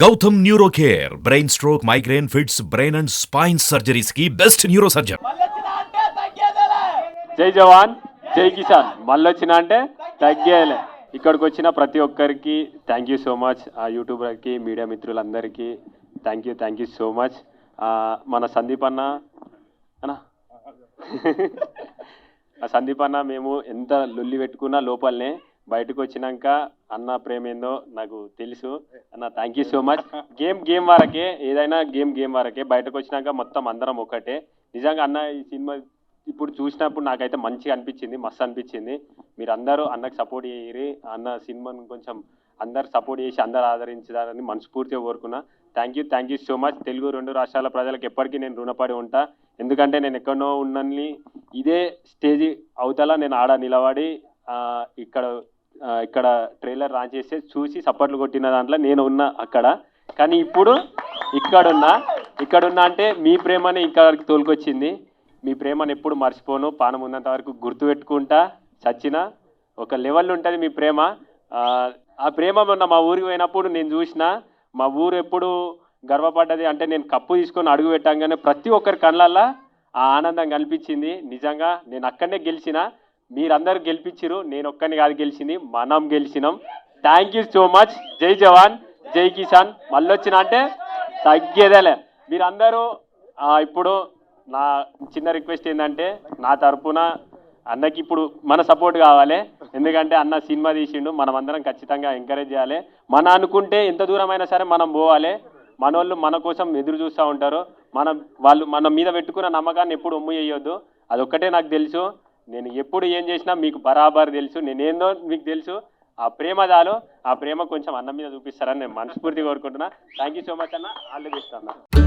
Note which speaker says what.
Speaker 1: Gautam neuro care brain stroke migraine fits brain and spine surgeries కి best neuro surgeon.
Speaker 2: జై జవాన్ జై కిసాన్ మళ్ళొచ్చిన అంటే తగ్గేలే. ఇక్కడికి వచ్చిన ప్రతి ఒక్కరికి థ్యాంక్ యూ సో మచ్. ఆ యూట్యూబర్కి మీడియా మిత్రులందరికీ థ్యాంక్ యూ సో మచ్. మన సందీప్ అన్న ఆ సందీప్ అన్న మేము ఎంత లొల్లి పెట్టుకున్నా లోపలనే బయటకు వచ్చినాక అన్న ప్రేమ ఏందో నాకు తెలుసు అన్న. Thank you so much. Game వరకే, ఏదైనా గేమ్ వరకే. బయటకు వచ్చినాక మొత్తం అందరం ఒకటే. నిజంగా అన్న ఈ సినిమా ఇప్పుడు చూసినప్పుడు నాకైతే మంచిగా అనిపించింది, మస్తు అనిపించింది. మీరు అందరూ అన్నకు సపోర్ట్ చేయరి. అన్న సినిమాను కొంచెం అందరు సపోర్ట్ చేసి అందరు ఆదరించాలని మనస్ఫూర్తిగా కోరుకున్నా. Thank you so much. Telugu 2 రాష్ట్రాల ప్రజలకు ఎప్పటికీ నేను రుణపడి ఉంటా. ఎందుకంటే నేను ఎక్కడో ఉన్నని ఇదే స్టేజ్ అవతల నేను ఆడ నిలబడి ఇక్కడ ట్రైలర్ లాంచ్ చేస్తే చూసి సపోర్ట్లు కొట్టిన దాంట్లో నేను ఉన్నా అక్కడ. కానీ ఇప్పుడు ఇక్కడున్నా అంటే మీ ప్రేమని ఇక్కడికి తోలుకొచ్చింది. మీ ప్రేమను ఎప్పుడు మర్చిపోను. పానం ఉన్నంత వరకు గుర్తుపెట్టుకుంటా. చచ్చిన ఒక లెవెల్ ఉంటుంది మీ ప్రేమ. ఆ ప్రేమ మొన్న మా ఊరికి పోయినప్పుడు నేను చూసిన. మా ఊరు ఎప్పుడు గర్వపడ్డది అంటే నేను కప్పు తీసుకొని అడుగు పెట్టంగానే ప్రతి ఒక్కరి కళ్ళల్లో ఆ ఆనందం కనిపించింది. నిజంగా నేను అక్కడనే గెలిచిన. మీరందరూ గెలిపించిరు, నేను ఒక్కరిని కాదు గెలిచింది, మనం గెలిచినాం. Thank you so much. జై జవాన్ జై కిసాన్ మళ్ళొచ్చిన అంటే తగ్గేదేలే. మీరందరూ ఇప్పుడు నా చిన్న రిక్వెస్ట్ ఏంటంటే నా తరపున అన్నకి ఇప్పుడు మన సపోర్ట్ కావాలి. ఎందుకంటే అన్న సినిమా తీసిండు, మనం అందరం ఖచ్చితంగా ఎంకరేజ్ చేయాలి. మన అనుకుంటే ఎంత దూరమైనా సరే మనం పోవాలి. మనోళ్ళు మన కోసం ఎదురు చూస్తూ ఉంటారు. వాళ్ళు మన మీద పెట్టుకున్న నమ్మకాన్ని ఎప్పుడు ఒమ్ము చేయొద్దు. అదొక్కటే నాకు తెలుసు. నేను ఎప్పుడు ఏం చేసినా మీకు బరాబర్ తెలుసు. నేనేందో మీకు తెలుసు. ఆ ప్రేమ చాలు. ఆ ప్రేమ కొంచెం అన్న మీద చూపిస్తారని నేను మనస్ఫూర్తిగా కోరుకుంటున్నా. థ్యాంక్ యూ సో మచ్ అన్న. ఆల్ ది బెస్ట్ అన్న.